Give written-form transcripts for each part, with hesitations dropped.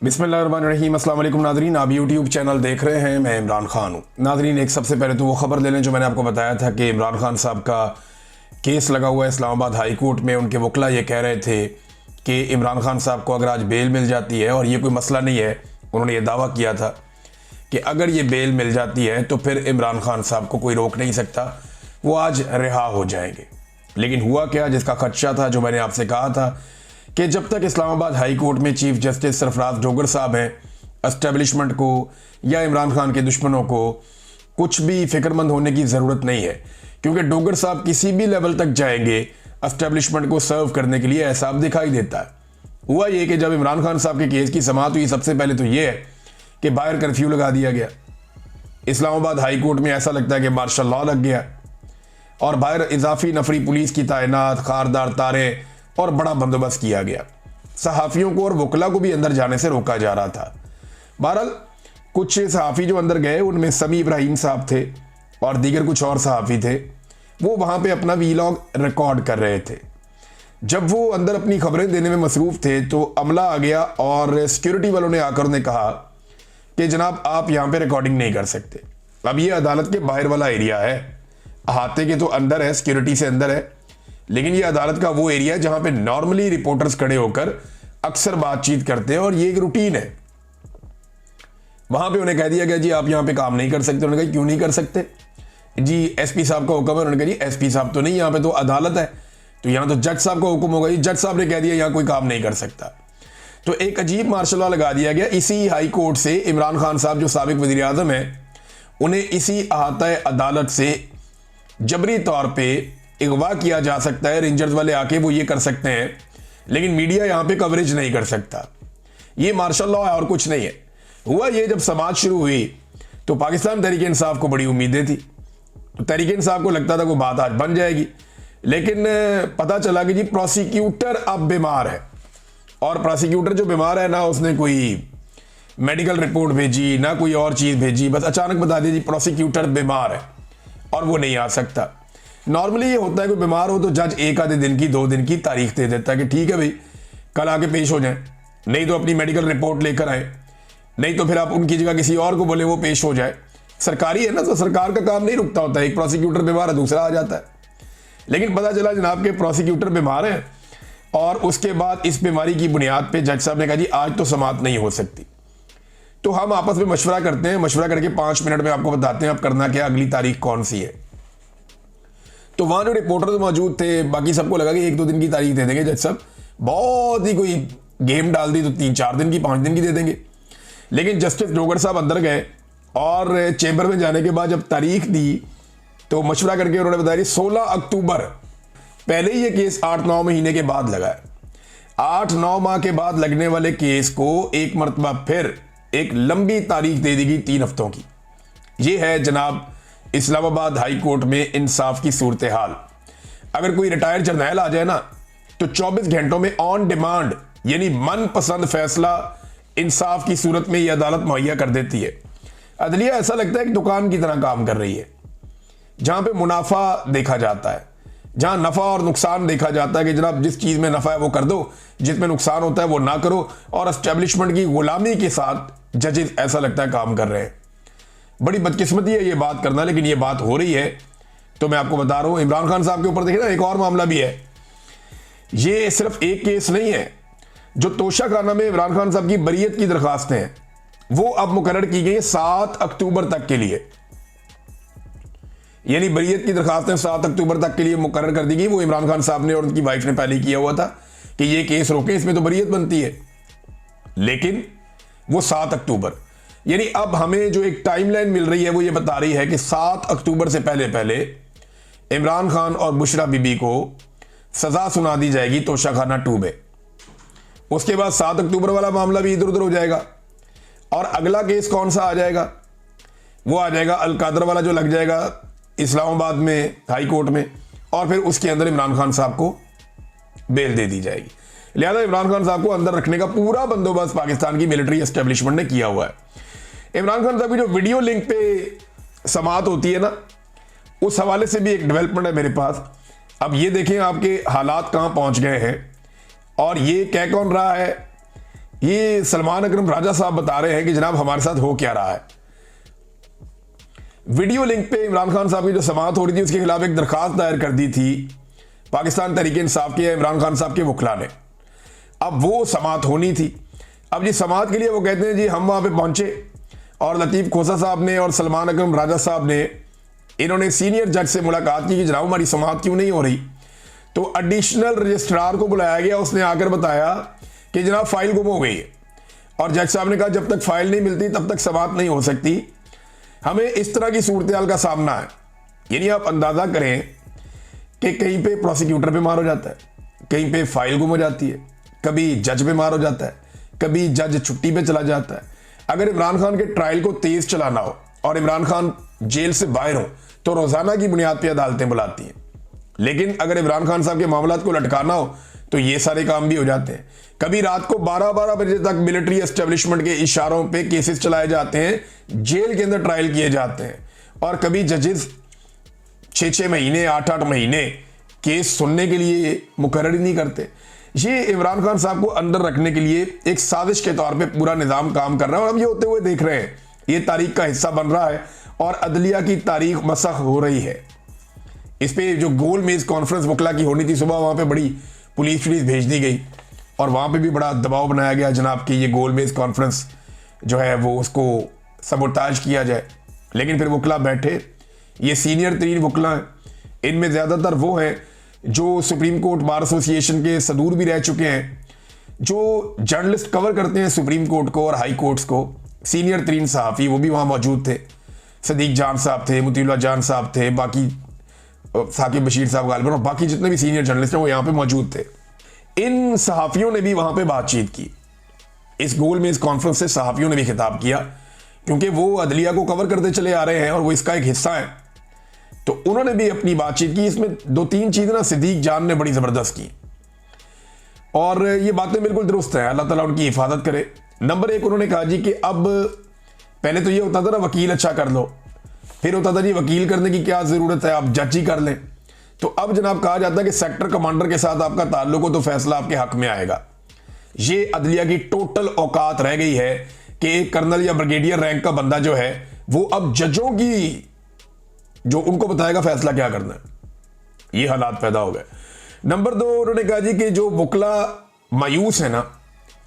बिस्मिल्लाहिर्रहमानिर्रहीम। अस्सलाम वालेकुम नाज़रीन, आप यूट्यूब चैनल देख रहे हैं। मैं इमरान खान हूँ। नाज़रीन, एक सबसे पहले तो वो ख़बर ले लें जो मैंने आपको बताया था कि इमरान खान साहब का केस लगा हुआ है इस्लामाबाद हाई कोर्ट में। उनके वकला ये कह रहे थे कि इमरान खान साहब को अगर आज बेल मिल जाती है, और ये कोई मसला नहीं है, उन्होंने ये दावा किया था कि अगर ये बेल मिल जाती है तो फिर इमरान खान साहब को कोई रोक नहीं सकता, वो आज रिहा हो जाएंगे। लेकिन हुआ क्या, जिसका खदशा था, जो मैंने आपसे कहा था कि जब तक इस्लामाबाद हाई कोर्ट में चीफ जस्टिस सरफराज डोगर साहब हैं, एस्टेब्लिशमेंट को या इमरान खान के दुश्मनों को कुछ भी फिक्रमंद होने की ज़रूरत नहीं है, क्योंकि डोगर साहब किसी भी लेवल तक जाएंगे एस्टेब्लिशमेंट को सर्व करने के लिए, ऐसा अब दिखाई देता है। हुआ ये कि जब इमरान खान साहब के केस की समाअत हुई, सबसे पहले तो ये है कि बाहर कर्फ्यू लगा दिया गया। इस्लामाबाद हाई कोर्ट में ऐसा लगता है कि मार्शल लॉ लग गया, और बाहर इजाफी नफरी पुलिस की तैनात, खारदार तारे और बड़ा बंदोबस्त किया गया। सहाफ़ियों को और वकला को भी अंदर जाने से रोका जा रहा था। बहरहाल कुछ सहाफ़ी जो अंदर गए, उनमें समी इब्राहिम साहब थे और दीगर कुछ और सहाफ़ी थे। वो वहाँ पे अपना वीलॉग रिकॉर्ड कर रहे थे। जब वो अंदर अपनी खबरें देने में मसरूफ़ थे तो अमला आ गया और सिक्योरिटी वालों ने आकर उन्हें कहा कि जनाब, आप यहाँ पे रिकॉर्डिंग नहीं कर सकते। अब ये अदालत के बाहर वाला एरिया है, अहाते के तो अंदर है, सिक्योरिटी से अंदर है, लेकिन ये अदालत का वो एरिया है जहां पे नॉर्मली रिपोर्टर्स खड़े होकर अक्सर बातचीत करते हैं, और ये एक रूटीन है। वहां पे उन्हें कह दिया गया, जी आप यहां पे काम नहीं कर सकते। उन्होंने कहा क्यों नहीं कर सकते जी? एसपी साहब का हुक्म है। उन्होंने कहा जी एसपी साहब तो नहीं, यहाँ पे तो अदालत है, तो यहाँ तो जज साहब का हुक्म होगा। जी जज साहब ने कह दिया यहाँ कोई काम नहीं कर सकता। तो एक अजीब मार्शल लॉ लगा दिया गया। इसी हाई कोर्ट से इमरान खान साहब जो साबिक वज़ीर आज़म है, उन्हें इसी अहाता अदालत से जबरी तौर पर अगवा किया जा सकता है। रेंजर्स वाले आके वो ये कर सकते हैं, लेकिन मीडिया यहाँ पे कवरेज नहीं कर सकता। ये मार्शल लॉ है और कुछ नहीं है। हुआ ये, जब समाज शुरू हुई तो पाकिस्तान तहरीक इंसाफ को बड़ी उम्मीदें थी। तो तहरीक इंसाफ को लगता था कोई बात आज बन जाएगी, लेकिन पता चला कि जी प्रोसिक्यूटर अब बीमार है। और प्रोसिक्यूटर जो बीमार है ना, उसने कोई मेडिकल रिपोर्ट भेजी ना कोई और चीज़ भेजी, बस अचानक बता दिया जी प्रोसिक्यूटर बीमार है और वो नहीं आ सकता। नॉर्मली ये होता है, कोई बीमार हो तो जज एक आधे दिन की, 2 दिन की तारीख दे देता है कि ठीक है भाई कल आके पेश हो जाए, नहीं तो अपनी मेडिकल रिपोर्ट लेकर आए, नहीं तो फिर आप उनकी जगह किसी और को बोले वो पेश हो जाए। सरकारी है ना, तो सरकार का काम नहीं रुकता होता है। एक प्रोसिक्यूटर बीमार है, दूसरा आ जाता है। लेकिन पता चला जनाब के प्रोसिक्यूटर बीमार है, और उसके बाद इस बीमारी की बुनियाद पर जज साहब ने कहा जी आज तो समाअत नहीं हो सकती। तो हम आपस में मशवरा करते हैं, मशवरा करके 5 मिनट में आपको बताते हैं आप करना क्या, अगली तारीख कौन सी है। तो वहां जो रिपोर्टर मौजूद थे, बाकी सबको लगा कि 1-2 दिन की तारीख दे देंगे जज साहब, बहुत ही कोई गेम डाल दी तो 3-4 दिन की, 5 दिन की दे देंगे। लेकिन जस्टिस डोगर साहब अंदर गए और चैम्बर में जाने के बाद जब तारीख दी तो मशवरा करके उन्होंने बताया 16 अक्टूबर। पहले ही ये केस 8-9 महीने के बाद लगा है। 8-9 माह के बाद लगने वाले केस को एक मरतबा फिर एक लंबी तारीख दे दी गई 3 हफ्तों की। ये है जनाब इस्लामाबाद हाई कोर्ट में इंसाफ की सूरत हाल। अगर कोई रिटायर्ड जर्नैल आ जाए ना, तो 24 घंटों में ऑन डिमांड, यानी मनपसंद फैसला इंसाफ की सूरत में यह अदालत मुहैया कर देती है। अदलिया ऐसा लगता है कि दुकान की तरह काम कर रही है, जहां पे मुनाफा देखा जाता है, जहां नफा और नुकसान देखा जाता है कि जनाब जिस चीज में नफा है वो कर दो, जिसमें नुकसान होता है वो ना करो। और एस्टेब्लिशमेंट की गुलामी के साथ जजेस ऐसा लगता है काम कर रहे हैं। बड़ी बदकिस्मती है ये बात करना, लेकिन ये बात हो रही है। तो मैं आपको बता रहा हूं, इमरान खान साहब के ऊपर देखिए ना, एक और मामला भी है। ये सिर्फ एक केस नहीं है। जो तोशा खाना में इमरान खान साहब की बरीयत की दरखास्तें हैं, वो अब मुकर्रर की गई 7 अक्टूबर तक के लिए। यानी बरीयत की दरखास्तें 7 अक्टूबर तक के लिए मुकर्रर कर दी गई। वो इमरान खान साहब ने और उनकी वाइफ ने पहले किया हुआ था कि ये केस रोके, इसमें तो बरीयत बनती है, लेकिन वो 7 अक्टूबर, यानी अब हमें जो एक टाइमलाइन मिल रही है वो ये बता रही है कि 7 अक्टूबर से पहले पहले इमरान खान और बुशरा बीबी को सजा सुना दी जाएगी तोशा खाना 2 में। उसके बाद 7 अक्टूबर वाला मामला भी इधर उधर हो जाएगा, और अगला केस कौन सा आ जाएगा? वो आ जाएगा अलकादर वाला, जो लग जाएगा इस्लामाबाद में हाई कोर्ट में, और फिर उसके अंदर इमरान खान साहब को बेल दे दी जाएगी। लिहाजा इमरान खान साहब को अंदर रखने का पूरा बंदोबस्त पाकिस्तान की मिलिट्री एस्टेब्लिशमेंट ने किया हुआ है। इमरान खान साहब की जो वीडियो लिंक पे समाअत होती है ना, उस हवाले से भी एक डेवलपमेंट है मेरे पास। अब ये देखें आपके हालात कहां पहुंच गए हैं, और ये कह कौन रहा है ये सलमान अकरम राजा साहब बता रहे हैं कि जनाब हमारे साथ हो क्या रहा है। वीडियो लिंक पे इमरान खान साहब की जो समाअत हो रही थी उसके खिलाफ एक दरखास्त दायर कर दी थी पाकिस्तान तहरीक इंसाफ के इमरान खान साहब के वकला ने। अब वो समाअत होनी थी। अब जी समाअत के लिए वो कहते हैं जी हम वहां पे पहुंचे और लतीफ़ खोसा साहब ने और सलमान अकरम राजा साहब ने इन्होंने सीनियर जज से मुलाकात की कि जनाब हमारी समाअत क्यों नहीं हो रही। तो एडिशनल रजिस्ट्रार को बुलाया गया, उसने आकर बताया कि जनाब फाइल गुम हो गई है और जज साहब ने कहा जब तक फाइल नहीं मिलती तब तक समाअत नहीं हो सकती। हमें इस तरह की सूरत हाल का सामना है। यानी आप अंदाजा करें कि कहीं पे प्रोसिक्यूटर बीमार हो जाता है, कहीं पे फाइल गुम हो जाती है, कभी जज बीमार हो जाता है, कभी जज छुट्टी पे चला जाता है। अगर इमरान खान के ट्रायल को तेज चलाना हो और इमरान खान जेल से बाहर हो तो रोजाना की बुनियाद पर अदालतें बुलाती हैं। लेकिन अगर इमरान खान साहब के मामलात को लटकाना हो तो ये सारे काम भी हो जाते हैं। कभी रात को 12-12 बजे तक मिलिट्री एस्टेब्लिशमेंट के इशारों पे केसेस चलाए जाते हैं, जेल के अंदर ट्रायल किए जाते हैं और कभी जजेस 6-6 महीने 8-8 महीने केस सुनने के लिए मुकर्रर ही नहीं करते। ये इमरान खान साहब को अंदर रखने के लिए एक साजिश के तौर पे पूरा निजाम काम कर रहा है और हम ये होते हुए देख रहे हैं। ये तारीख का हिस्सा बन रहा है और अदलिया की तारीख मसख हो रही है। इस पे जो गोल मेज कॉन्फ्रेंस वकला की होनी थी सुबह, वहां पे बड़ी पुलिस भेज दी गई और वहां पे भी बड़ा दबाव बनाया गया जनाब कि ये गोल मेज कॉन्फ्रेंस जो है वो उसको सबोटाज किया जाए। लेकिन फिर वकला बैठे, ये सीनियर तरीन वकला हैं, इनमें ज़्यादातर वो हैं जो सुप्रीम कोर्ट बार एसोसिएशन के सदूर भी रह चुके हैं, जो जर्नलिस्ट कवर करते हैं सुप्रीम कोर्ट को और हाई कोर्ट्स को। सीनियर तरीन सहाफ़ी वो भी वहाँ मौजूद थे, सदीक जान साहब थे, मुतीउल्लाह जान साहब थे, बाकी साकिब बशीर साहब गालिबन और बाकी जितने भी सीनियर जर्नलिस्ट हैं वो यहाँ पे मौजूद थे। इन सहाफ़ियों ने भी वहाँ पे बातचीत की। इस गोल मेज कॉन्फ्रेंस से सहाफ़ियों ने भी खिताब किया क्योंकि वो अदलिया को कवर करते चले आ रहे हैं और वो इसका एक हिस्सा है। तो उन्होंने भी अपनी बातचीत की। इसमें 2-3 चीज़ें ना सदीक जान ने बड़ी ज़बरदस्त की और ये बातें बिल्कुल दुरुस्त हैं, अल्लाह ताला उनकी हिफाजत करे। नंबर 1 उन्होंने कहा जी कि अब पहले तो ये होता था ना वकील अच्छा कर लो, फिर होता था जी वकील करने की क्या ज़रूरत है, आप जज ही कर लें। तो अब जनाब कहा जाता है कि सेक्टर कमांडर के साथ आपका ताल्लुक हो तो फैसला आपके हक में आएगा। ये अदलिया की टोटल औकात रह गई है कि एक कर्नल या ब्रिगेडियर रैंक का बंदा जो है वो अब जजों की जो उनको बताएगा फैसला क्या करना है। ये हालात पैदा हो गए। नंबर 2 उन्होंने कहा जी कि जो वकला मायूस है ना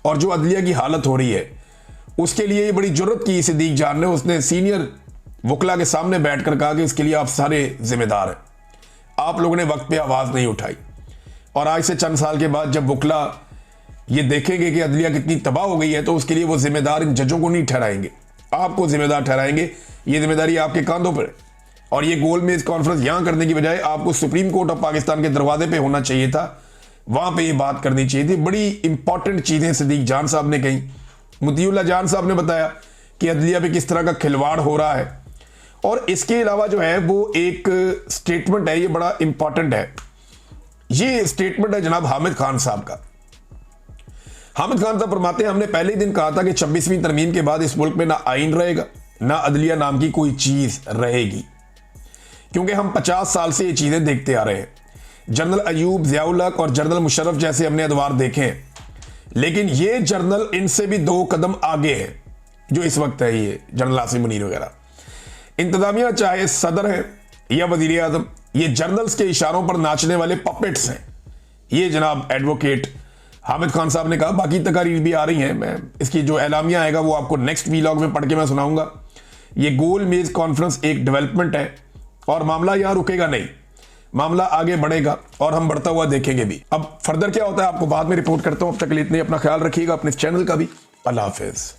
और जो अदलिया की हालत हो रही है उसके लिए ये बड़ी जुर्रत की सदीक जान ने, उसने सीनियर वकला के सामने बैठकर कहा कि इसके लिए आप सारे जिम्मेदार हैं, आप लोगों ने वक्त पे आवाज़ नहीं उठाई और आज से चंद साल के बाद जब वकला ये देखेंगे कि अदलिया कितनी तबाह हो गई है तो उसके लिए वो जिम्मेदार इन जजों को नहीं ठहराएंगे, आपको जिम्मेदार ठहराएंगे। ये जिम्मेदारी आपके कांधों पर है और ये गोल मेज कॉन्फ्रेंस यहां करने की बजाय आपको सुप्रीम कोर्ट ऑफ पाकिस्तान के दरवाजे पे होना चाहिए था, वहां पे ये बात करनी चाहिए थी। बड़ी इंपॉर्टेंट चीजें सदीक जान साहब ने कही। मुतीउल्लाह जान साहब ने बताया कि अदलिया पे किस तरह का खिलवाड़ हो रहा है और इसके अलावा जो है वो एक स्टेटमेंट है, ये बड़ा इंपॉर्टेंट है। ये स्टेटमेंट है जनाब हामिद खान साहब का। हामिद खान साहब फरमाते हैं हमने पहले ही दिन कहा था कि 26वीं तरमीम के बाद इस मुल्क में ना आइन रहेगा ना अदलिया नाम की कोई चीज रहेगी, क्योंकि हम 50 साल से ये चीजें देखते आ रहे हैं। जनरल अयूब, ज़ियाउल हक और जनरल मुशर्रफ जैसे हमने अदवार देखे हैं, लेकिन ये जनरल इनसे भी 2 कदम आगे है जो इस वक्त है ये जनरल आसिम मुनीर वगैरह। इंतजामिया चाहे सदर है या वजीर आजम, ये जनरल्स के इशारों पर नाचने वाले पपेट्स हैं। ये जनाब एडवोकेट हामिद खान साहब ने कहा। बाकी तकारीर भी आ रही हैं, मैं इसकी जो एलामिया आएगा वो आपको नेक्स्ट वीलॉग में पढ़ के मैं सुनाऊंगा। ये गोल मेज कॉन्फ्रेंस एक डेवलपमेंट है और मामला यहां रुकेगा नहीं, मामला आगे बढ़ेगा और हम बढ़ता हुआ देखेंगे भी। अब फर्दर क्या होता है आपको बाद में रिपोर्ट करता हूं। अब तक के लिए इतने, अपना ख्याल रखिएगा, अपने चैनल का भी। अल्लाह हाफिज।